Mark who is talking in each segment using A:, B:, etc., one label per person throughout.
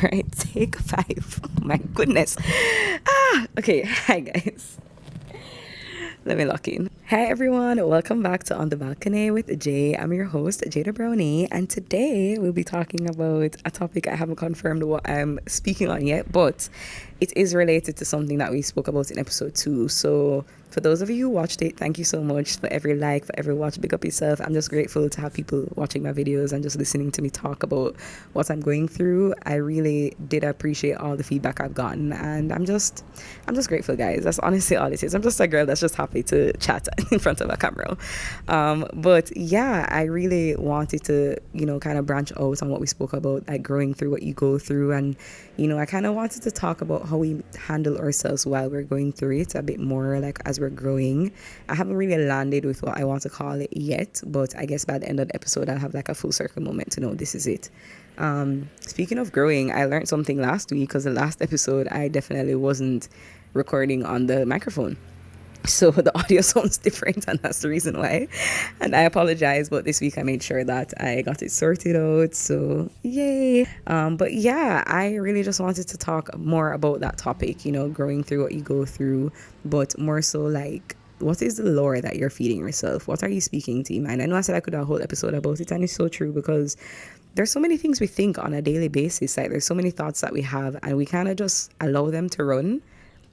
A: All right, take five. Oh my goodness. Okay. Hi, guys. Let me lock in. Hi, everyone. Welcome back to On the Balcony with Jay. I'm your host, Jaida Browne, and today we'll be talking about a topic I haven't confirmed what I'm speaking on yet, but it is related to something that we spoke about in episode 2. So, for those of you who watched it, thank you so much for every like, for every watch. Big up yourself. I'm just grateful to have people watching my videos and just listening to me talk about what I'm going through. I really did appreciate all the feedback I've gotten, and I'm just grateful, guys. That's honestly all it is. I'm just a girl that's just happy to chat in front of a camera. But yeah, I really wanted to, kind of branch out on what we spoke about, like growing through what you go through. And, I kind of wanted to talk about how we handle ourselves while we're going through it a bit more, like as we're growing. I haven't really landed with what I want to call it yet, but I guess by the end of the episode, I'll have like a full circle moment to know this is it. Speaking of growing, I learned something last week because the last episode I definitely wasn't recording on the microphone. So the audio sounds different, and that's the reason why. And I apologize, but this week I made sure that I got it sorted out. So yay! But yeah, I really just wanted to talk more about that topic. Growing through what you go through, but more so like, what is the lore that you're feeding yourself? What are you speaking to your mind? I know I said I could do a whole episode about it, and it's so true because there's so many things we think on a daily basis. Like there's so many thoughts that we have, and we kind of just allow them to run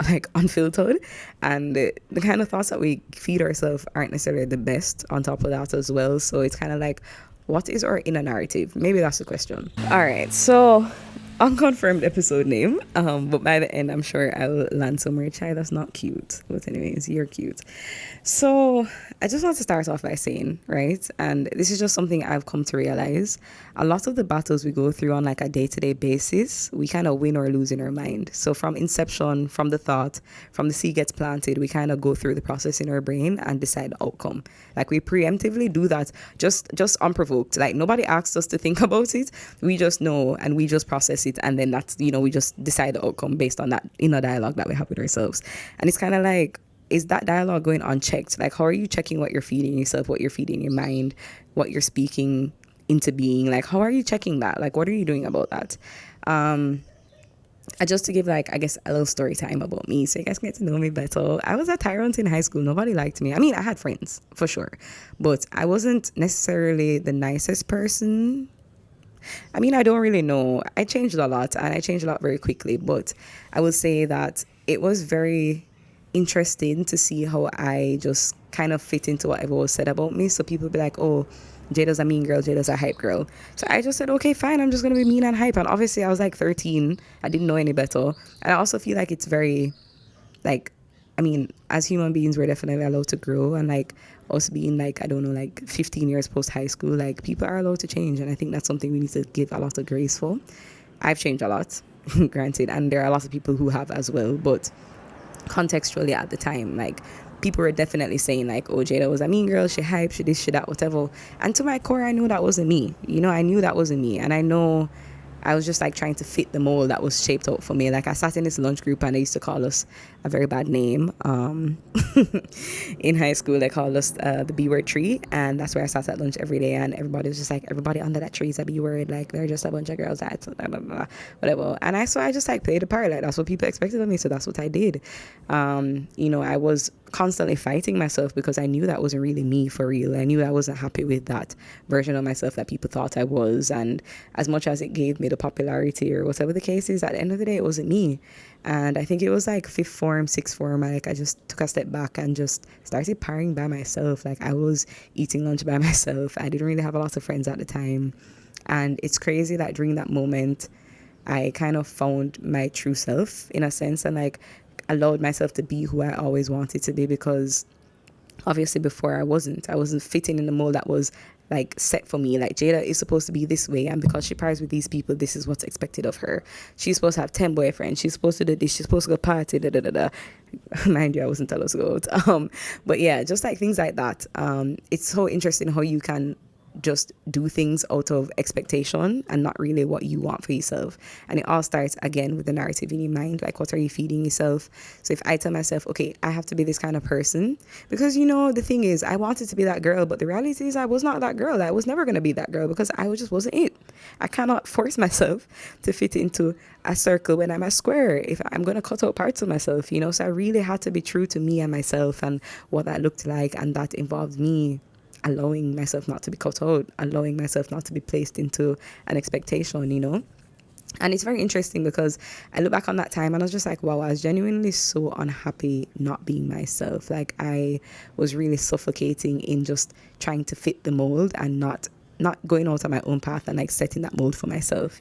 A: like unfiltered, and the kind of thoughts that we feed ourselves aren't necessarily the best on top of that as well. So it's kind of like, what is our inner narrative? Maybe that's the question. All right, so unconfirmed episode name, but by the end I'm sure I'll land somewhere. Chai, that's not cute, but anyways, you're cute. So I just want to start off by saying, right, and this is just something I've come to realize, a lot of the battles we go through on like a day-to-day basis, we kind of win or lose in our mind. So from inception, from the thought, from the seed gets planted, we kind of go through the process in our brain and decide the outcome. Like we preemptively do that, just unprovoked. Like nobody asks us to think about it. We just know and we just process it, and then that's, we just decide the outcome based on that inner dialogue that we have with ourselves. And it's kind of like, is that dialogue going unchecked? Like, how are you checking what you're feeding yourself, what you're feeding your mind, what you're speaking into being? Like, how are you checking that? Like, what are you doing about that? Just to give, like, I guess a little story time about me so you guys get to know me better. I was a tyrant in high school. Nobody liked me. I mean, I had friends for sure, but I wasn't necessarily the nicest person. I mean, I don't really know. I changed a lot, and I changed a lot very quickly, but I would say that it was very interesting to see how I just kind of fit into whatever was said about me. So people be like, oh, Jada's a mean girl, Jada's a hype girl. So I just said, okay, fine, I'm just going to be mean and hype. And obviously I was like 13. I didn't know any better. And I also feel like it's very, like, I mean, as human beings, we're definitely allowed to grow. And like us being like, I don't know, like 15 years post high school, like people are allowed to change. And I think that's something we need to give a lot of grace for. I've changed a lot, granted. And there are lots of people who have as well. But contextually at the time, like people were definitely saying like, oh, Jada was a mean girl, she hype, she this, she that, whatever. And to my core, I knew that wasn't me. I knew that wasn't me. And I know I was just like trying to fit the mold that was shaped out for me. Like I sat in this lunch group and they used to call us a very bad name. In high school, they called us the B word tree. And that's where I sat at lunch every day. And everybody was just like, everybody under that tree is a B word. Like they're just a bunch of girls that blah, blah, blah, whatever. And I just like played a part. Like that's what people expected of me. So that's what I did. I was constantly fighting myself because I knew that wasn't really me for real. I knew I wasn't happy with that version of myself that people thought I was. And as much as it gave me the popularity or whatever the case is, at the end of the day, it wasn't me. And I think it was like fifth form, sixth form, I just took a step back and just started partying by myself. Like I was eating lunch by myself. I didn't really have a lot of friends at the time. And it's crazy that during that moment, I kind of found my true self in a sense, and like allowed myself to be who I always wanted to be, because obviously before I wasn't fitting in the mold that was like set for me. Like Jada is supposed to be this way, and because she pairs with these people, this is what's expected of her. She's supposed to have 10 boyfriends, she's supposed to do this, she's supposed to go party, da da da da. Mind you, I wasn't supposed to go out. But yeah, just like things like that. It's so interesting how you can just do things out of expectation and not really what you want for yourself. And it all starts again with the narrative in your mind. Like, what are you feeding yourself? So if I tell myself, okay, I have to be this kind of person, because the thing is, I wanted to be that girl, but the reality is I was not that girl. I was never going to be that girl because just wasn't it. I cannot force myself to fit into a circle when I'm a square. If I'm going to cut out parts of myself, so I really had to be true to me and myself and what that looked like. And that involved me allowing myself not to be cut out, allowing myself not to be placed into an expectation. And it's very interesting because I look back on that time and I was just like, wow, I was genuinely so unhappy not being myself. Like, I was really suffocating in just trying to fit the mold and not going out on my own path and like setting that mold for myself.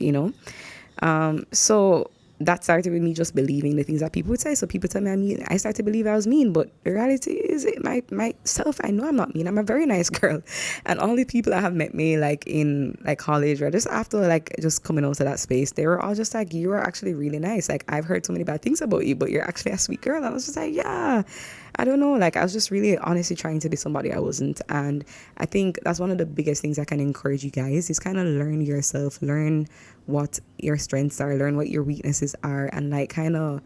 A: So that started with me just believing the things that people would say. So people tell me I'm mean. I started to believe I was mean, but the reality is, myself, I know I'm not mean. I'm a very nice girl. And all the people that have met me like in like college or just after like just coming out of that space, they were all just like, you are actually really nice. Like, I've heard so many bad things about you, but you're actually a sweet girl. And I was just like, yeah, I don't know. Like, I was just really honestly trying to be somebody I wasn't. And I think that's one of the biggest things I can encourage you guys is kind of learn yourself, learn what your strengths are, learn what your weaknesses are, and like kind of,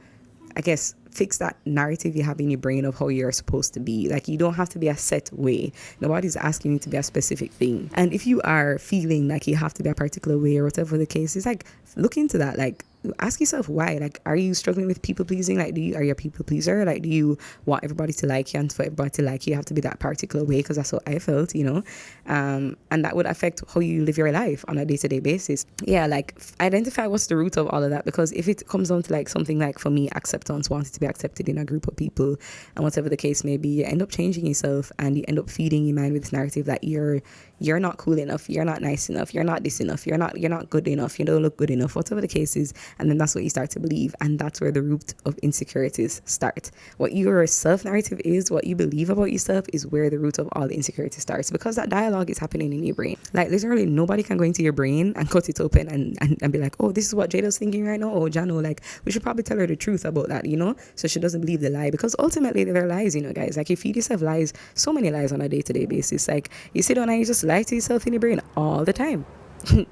A: I guess, fix that narrative you have in your brain of how you're supposed to be. Like, you don't have to be a set way. Nobody's asking you to be a specific thing. And if you are feeling like you have to be a particular way or whatever the case is, like, look into that. Like, ask yourself why. Like, are you struggling with people pleasing? Like, are you a people pleaser? Like, do you want everybody to like you, and for everybody to like you, you have to be that particular way? Because that's what I felt, and that would affect how you live your life on a day-to-day basis. Yeah, like, identify what's the root of all of that, because if it comes down to like something like, for me, acceptance, wanting to be accepted in a group of people, and whatever the case may be, you end up changing yourself and you end up feeding your mind with this narrative that you're not cool enough, you're not nice enough, you're not this enough, you're not good enough, you don't look good enough, whatever the case is. And then that's what you start to believe, and that's where the root of insecurities start. What your self-narrative is, what you believe about yourself, is where the root of all the insecurity starts, because that dialogue is happening in your brain. Like, literally nobody can go into your brain and cut it open and be like, oh, this is what Jada's thinking right now. Oh, Jano, like, we should probably tell her the truth about that, so she doesn't believe the lie, because ultimately they're lies, guys. Like, you feed yourself lies, so many lies on a day-to-day basis. Like, you sit down and you just lie to yourself in your brain all the time.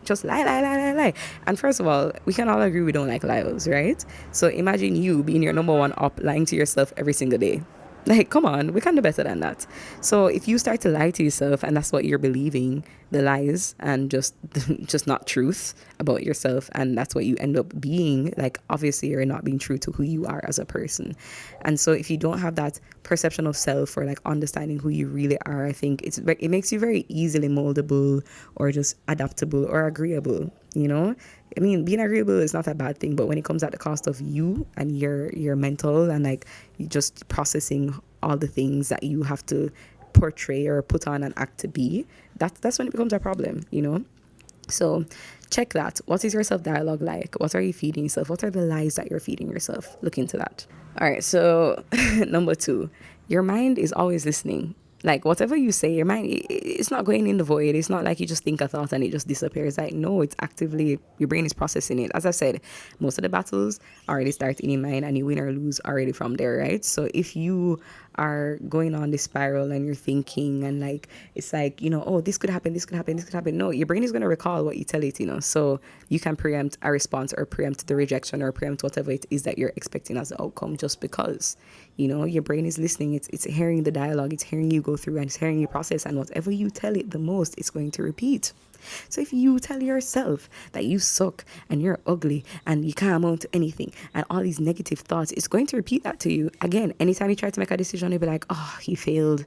A: Just lie. And first of all, we can all agree we don't like liars, right? So imagine you being your number one up, lying to yourself every single day. Like, come on, we can do better than that. So if you start to lie to yourself and that's what you're believing, the lies and just not truth about yourself, and that's what you end up being, like, obviously you're not being true to who you are as a person. And so if you don't have that perception of self, or like understanding who you really are, I think it makes you very easily moldable or just adaptable or agreeable. I mean, being agreeable is not a bad thing, but when it comes at the cost of you and your mental and like you just processing all the things that you have to portray or put on and act to be, that's when it becomes a problem. So check that. What is your self-dialogue like? What are you feeding yourself? What are the lies that you're feeding yourself? Look into that. All right, so number 2, your mind is always listening. Like, whatever you say, your mind, it's not going in the void. It's not like you just think a thought and it just disappears. Like, no, it's actively, your brain is processing it. As I said, most of the battles already start in your mind, and you win or lose already from there, right? So if you are going on this spiral and you're thinking and like, it's like, oh, this could happen. No, your brain is going to recall what you tell it, so you can preempt a response or preempt the rejection or preempt whatever it is that you're expecting as the outcome, just because, your brain is listening. It's hearing the dialogue. It's hearing you go through and it's hearing you process, and whatever you tell it the most, it's going to repeat. So if you tell yourself that you suck and you're ugly and you can't amount to anything and all these negative thoughts, it's going to repeat that to you. Again, anytime you try to make a decision, you'll be like, oh, you failed.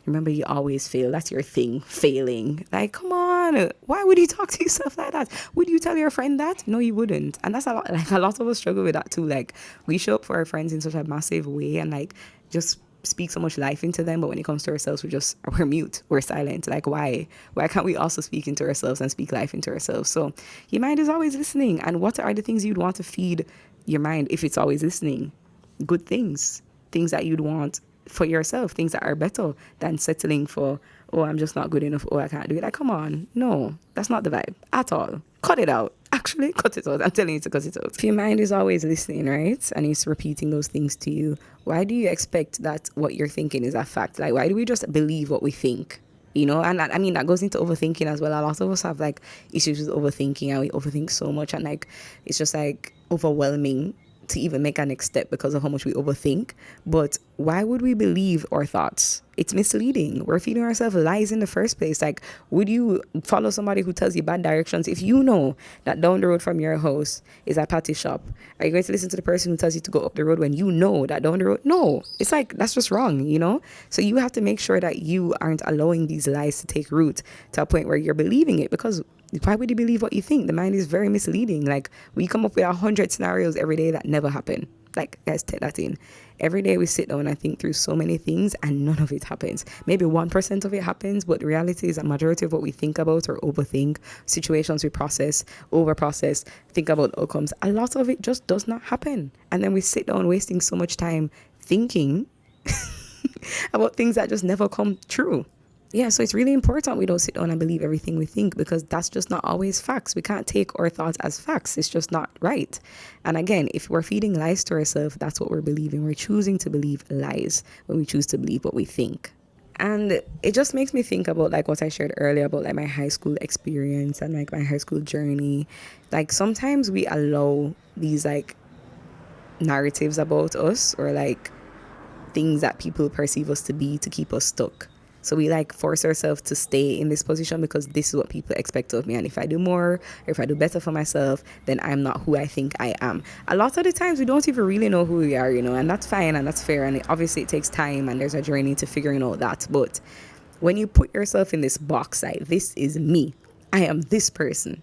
A: Remember, you always fail. That's your thing, failing. Like, come on. Why would you talk to yourself like that? Would you tell your friend that? No, you wouldn't. And that's a lot of us struggle with that too. Like, we show up for our friends in such a massive way and like just speak so much life into them, but when it comes to ourselves, we're mute, we're silent. Like, why can't we also speak into ourselves and speak life into ourselves? So your mind is always listening. And what are the things you'd want to feed your mind if it's always listening? Good things that you'd want for yourself, things that are better than settling for, oh, I'm just not good enough, oh, I can't do it. Like, come on, no, that's not the vibe at all. Cut it out. Actually, cut it out. I'm telling you to cut it out. If your mind is always listening, right, and it's repeating those things to you, why do you expect that what you're thinking is a fact? Like, why do we just believe what we think? And I mean, that goes into overthinking as well. A lot of us have like issues with overthinking, and we overthink so much, and like it's just like overwhelming to even make our next step because of how much we overthink. But why would we believe our thoughts? It's misleading. We're feeding ourselves lies in the first place. Like, would you follow somebody who tells you bad directions if you know that down the road from your house is a patty shop? Are you going to listen to the person who tells you to go up the road when you know that down the road? No, it's like, that's just wrong. So you have to make sure that you aren't allowing these lies to take root to a point where you're believing it, because why would you believe what you think? The mind is very misleading. Like, we come up with 100 scenarios every day that never happen. Like, guys, take that in. Every day we sit down and think through so many things, and none of it happens. Maybe 1% of it happens, but the reality is a majority of what we think about or overthink, situations we process, overprocess, think about outcomes, a lot of it just does not happen. And then we sit down wasting so much time thinking about things that just never come true. Yeah, so it's really important we don't sit down and believe everything we think, because that's just not always facts. We can't take our thoughts as facts. It's just not right. And again, if we're feeding lies to ourselves, that's what we're believing. We're choosing to believe lies when we choose to believe what we think. And it just makes me think about like what I shared earlier about like my high school experience and like my high school journey. Like, sometimes we allow these like narratives about us, or like things that people perceive us to be, to keep us stuck. So we like force ourselves to stay in this position because this is what people expect of me. And if I do more, or if I do better for myself, then I'm not who I think I am. A lot of the times we don't even really know who we are, and that's fine and that's fair. And obviously it takes time and there's a journey to figuring out that. But when you put yourself in this box, like, this is me, I am this person.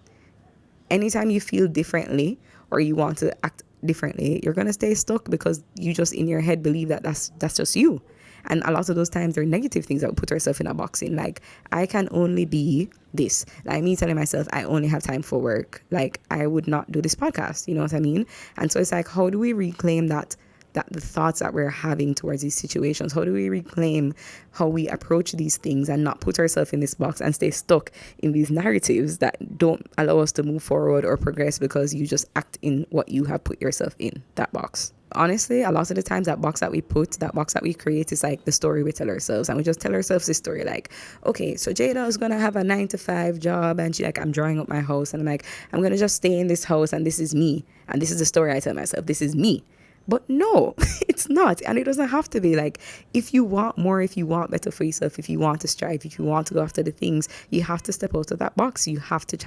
A: Anytime you feel differently or you want to act differently, you're going to stay stuck because you just in your head believe that that's just you. And a lot of those times, they're negative things that we put ourselves in a box in. Like, I can only be this. Like, me telling myself I only have time for work. Like, I would not do this podcast. You know what I mean? And so it's like, how do we reclaim that the thoughts that we're having towards these situations? How do we reclaim how we approach these things and not put ourselves in this box and stay stuck in these narratives that don't allow us to move forward or progress because you just act in what you have put yourself in, that box? Honestly, a lot of the times that box that we create is like the story we tell ourselves, and we just tell ourselves this story like, okay, so Jaida is gonna have a 9 to 5 job, and she like, I'm drawing up my house, and I'm like, I'm gonna just stay in this house, and this is me, and this is the story I tell myself, this is me. But no, it's not. And it doesn't have to be. Like, if you want more, if you want better for yourself, if you want to strive, if you want to go after the things, you have to step out of that box. You have to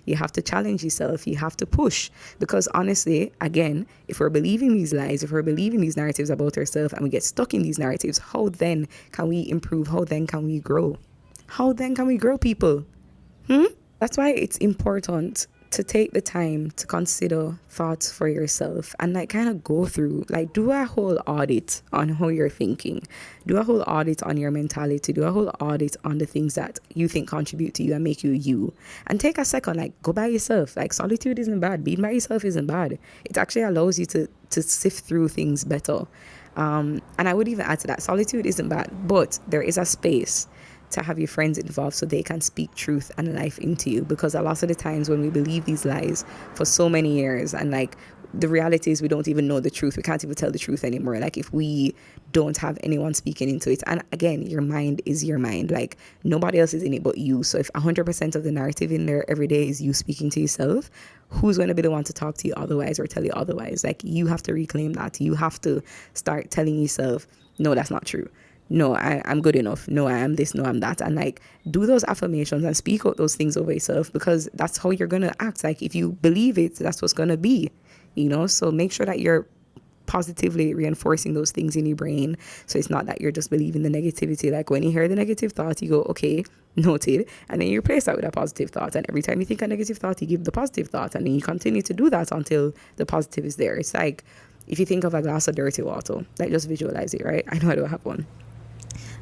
A: you have to challenge yourself. You have to push. Because honestly, again, if we're believing these lies, if we're believing these narratives about ourselves and we get stuck in these narratives, how then can we improve? How then can we grow? How then can we grow, people? That's why it's important to take the time to consider thoughts for yourself and like kind of go through, like, do a whole audit on how you're thinking, do a whole audit on your mentality, do a whole audit on the things that you think contribute to you and make you you, and take a second, like, go by yourself. Like, solitude isn't bad, being by yourself isn't bad. It actually allows you to sift through things better. And I would even add to that, solitude isn't bad, but there is a space to have your friends involved so they can speak truth and life into you. Because a lot of the times when we believe these lies for so many years, and like, the reality is we don't even know the truth, we can't even tell the truth anymore, like, if we don't have anyone speaking into it. And again, your mind is your mind, like, nobody else is in it but you. So if 100% of the narrative in there every day is you speaking to yourself, who's going to be the one to talk to you otherwise or tell you otherwise? Like, you have to reclaim that. You have to start telling yourself, no, that's not true. No, I'm good enough. No, I am this. No, I'm that. And like, do those affirmations and speak out those things over yourself, because that's how you're going to act. Like, if you believe it, that's what's going to be, so make sure that you're positively reinforcing those things in your brain. So it's not that you're just believing the negativity. Like, when you hear the negative thought, you go, okay, noted. And then you replace that with a positive thought. And every time you think a negative thought, you give the positive thought. And then you continue to do that until the positive is there. It's like, if you think of a glass of dirty water, like, just visualize it, right? I know I don't have one.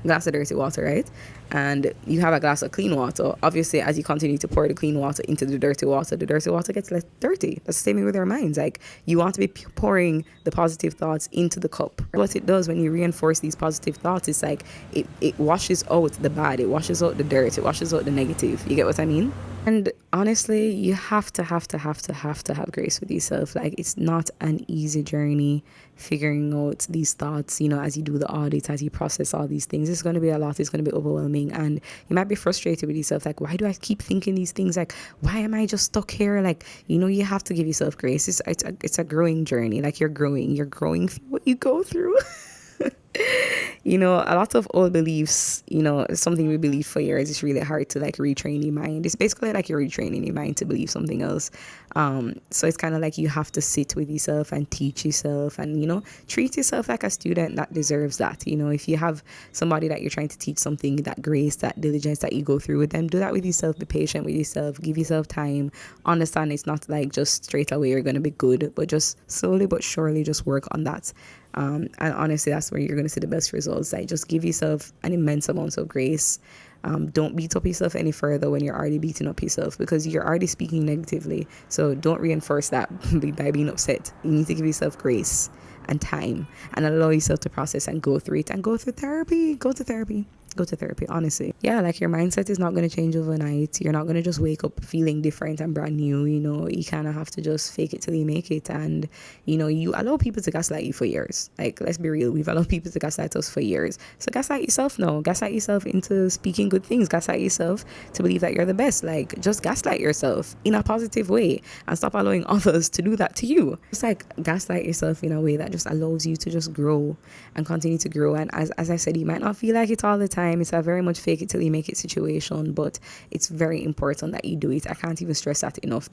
A: Glass of dirty water, right? And you have a glass of clean water. Obviously, as you continue to pour the clean water into the dirty water gets less dirty. That's the same with our minds. Like, you want to be pouring the positive thoughts into the cup. What it does when you reinforce these positive thoughts is like, it washes out the bad, it washes out the dirt, it washes out the negative. You get what I mean? And honestly, you have to have grace with yourself. Like, it's not an easy journey figuring out these thoughts, as you do the audit, as you process all these things. It's going to be a lot. It's going to be overwhelming. And you might be frustrated with yourself. Like, why do I keep thinking these things? Like, why am I just stuck here? Like, you have to give yourself grace. It's a growing journey. Like, you're growing through what you go through. A lot of old beliefs, something we believe for years, it's really hard to like retrain your mind. It's basically like you're retraining your mind to believe something else. So it's kind of like you have to sit with yourself and teach yourself and, treat yourself like a student that deserves that. If you have somebody that you're trying to teach something, that grace, that diligence that you go through with them, do that with yourself. Be patient with yourself. Give yourself time. Understand it's not like just straight away you're going to be good, but just slowly but surely just work on that. And honestly, that's where you're going to see the best results. Like, just give yourself an immense amount of grace. Don't beat up yourself any further when you're already beating up yourself, because you're already speaking negatively. So don't reinforce that by being upset. You need to give yourself grace and time and allow yourself to process and go through it, and go through therapy. Go to therapy, honestly. Yeah, like, your mindset is not going to change overnight. You're not going to just wake up feeling different and brand new. You kind of have to just fake it till you make it. And you allow people to gaslight you for years. Like, let's be real, we've allowed people to gaslight us for years. So gaslight yourself now. Gaslight yourself into speaking good things. Gaslight yourself to believe that you're the best. Like, just gaslight yourself in a positive way and stop allowing others to do that to you. Just like gaslight yourself in a way that just allows you to just grow and continue to grow. And as I said, you might not feel like it all the time. It's a very much fake it till you make it situation, but it's very important that you do it. I can't even stress that enough.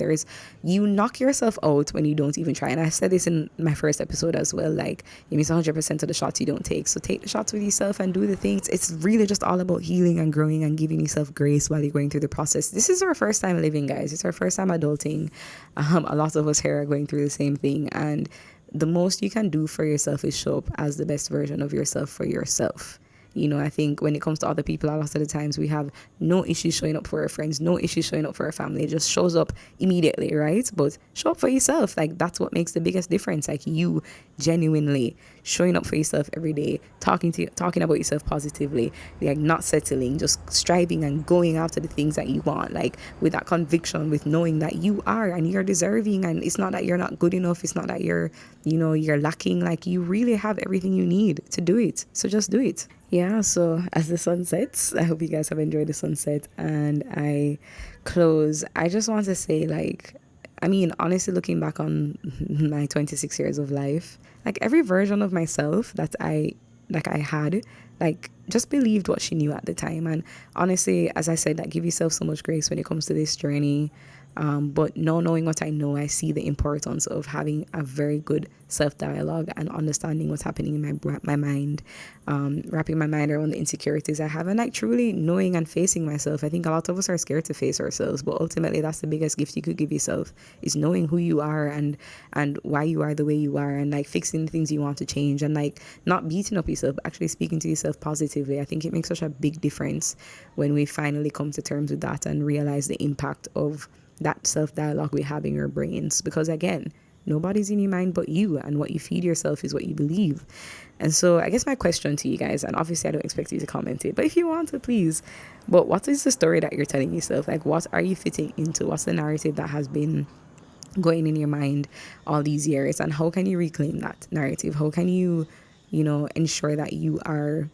A: You knock yourself out when you don't even try. And I said this in my first episode as well. Like, you miss 100% of the shots you don't take. So take the shots with yourself and do the things. It's really just all about healing and growing and giving yourself grace while you're going through the process. This is our first time living, guys. It's our first time adulting. A lot of us here are going through the same thing. And the most you can do for yourself is show up as the best version of yourself for yourself. I think when it comes to other people, a lot of the times we have no issues showing up for our friends, no issues showing up for our family. It just shows up immediately, right? But show up for yourself. Like, that's what makes the biggest difference. Like, you genuinely showing up for yourself every day, talking about yourself positively, like, not settling, just striving and going after the things that you want, like, with that conviction, with knowing that you are and you're deserving, and it's not that you're not good enough, it's not that you're lacking. Like, you really have everything you need to do it. So just do it. Yeah, so as the sun sets, I hope you guys have enjoyed the sunset. And I close, I just want to say, like, I mean, honestly, looking back on my 26 years of life, like, every version of myself that I had, like, just believed what she knew at the time. And honestly, as I said, like, give yourself so much grace when it comes to this journey. But now, knowing what I know, I see the importance of having a very good self-dialogue and understanding what's happening in my mind, wrapping my mind around the insecurities I have, and like truly knowing and facing myself. I think a lot of us are scared to face ourselves, but ultimately that's the biggest gift you could give yourself, is knowing who you are and why you are the way you are, and like fixing the things you want to change, and like not beating up yourself, but actually speaking to yourself positively. I think it makes such a big difference when we finally come to terms with that and realize the impact of that self-dialogue we have in your brains. Because again, nobody's in your mind but you, and what you feed yourself is what you believe. And so I guess my question to you guys, and obviously I don't expect you to comment it, but if you want to, please, but what is the story that you're telling yourself? Like, what are you fitting into? What's the narrative that has been going in your mind all these years, and how can you reclaim that narrative? How can you ensure that you are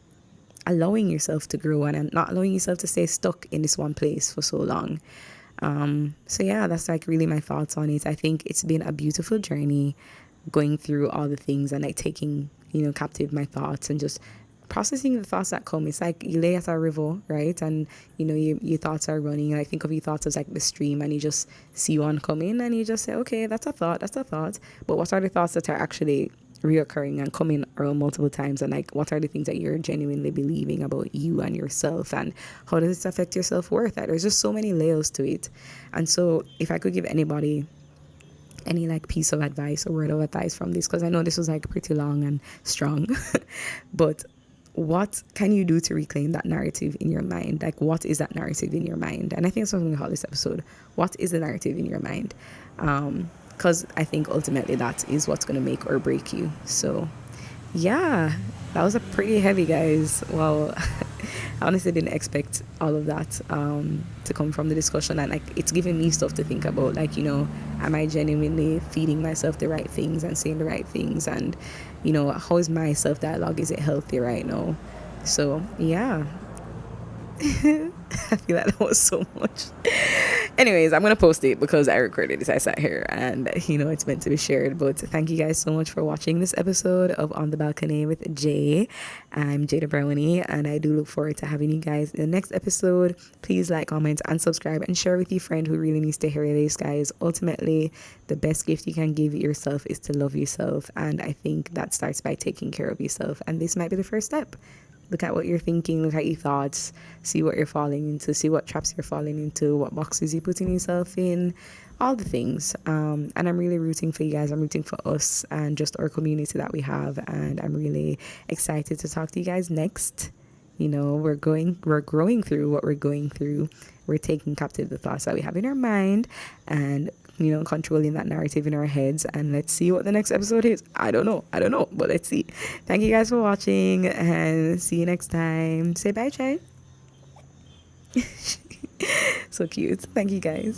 A: allowing yourself to grow and not allowing yourself to stay stuck in this one place for so long? So yeah, that's like really my thoughts on it. I think it's been a beautiful journey going through all the things and like taking, captive my thoughts and just processing the thoughts that come. It's like you lay at a river, right? And your thoughts are running. I think of your thoughts as like the stream, and you just see one come in and you just say, okay, that's a thought. But what are the thoughts that are actually reoccurring and coming around multiple times, and like what are the things that you're genuinely believing about you and yourself, and how does this affect your self-worth? Like, there's just so many layers to it. And so if I could give anybody any like piece of advice or word of advice from this, because I know this was like pretty long and strong but what can you do to reclaim that narrative in your mind? Like, what is that narrative in your mind? And I think that's what I'm going to call this episode. What is the narrative in your mind? Because I think ultimately that is what's going to make or break you. So yeah, that was a pretty heavy, guys. Well, I honestly didn't expect all of that to come from the discussion, and like it's giving me stuff to think about. Like, am I genuinely feeding myself the right things and saying the right things, and how is my self dialogue? Is it healthy right now? So yeah, I feel like that was so much. Anyways, I'm gonna post it because I recorded it. I sat here and it's meant to be shared. But thank you guys so much for watching this episode of On the Balcony with Jay. I'm Jaida Browne, and I do look forward to having you guys in the next episode. Please like, comment, and subscribe, and share with your friend who really needs to hear this, guys. Ultimately, the best gift you can give yourself is to love yourself, and I think that starts by taking care of yourself. And this might be the first step. Look at what you're thinking, look at your thoughts, see what you're falling into, see what traps you're falling into, what boxes you're putting yourself in, all the things. And I'm really rooting for you guys. I'm rooting for us and just our community that we have. And I'm really excited to talk to you guys next. We're growing through what we're going through. We're taking captive the thoughts that we have in our mind and controlling that narrative in our heads. And let's see what the next episode is. I don't know, but let's see. Thank you guys for watching, and see you next time. Say bye, Chai. So cute. Thank you guys.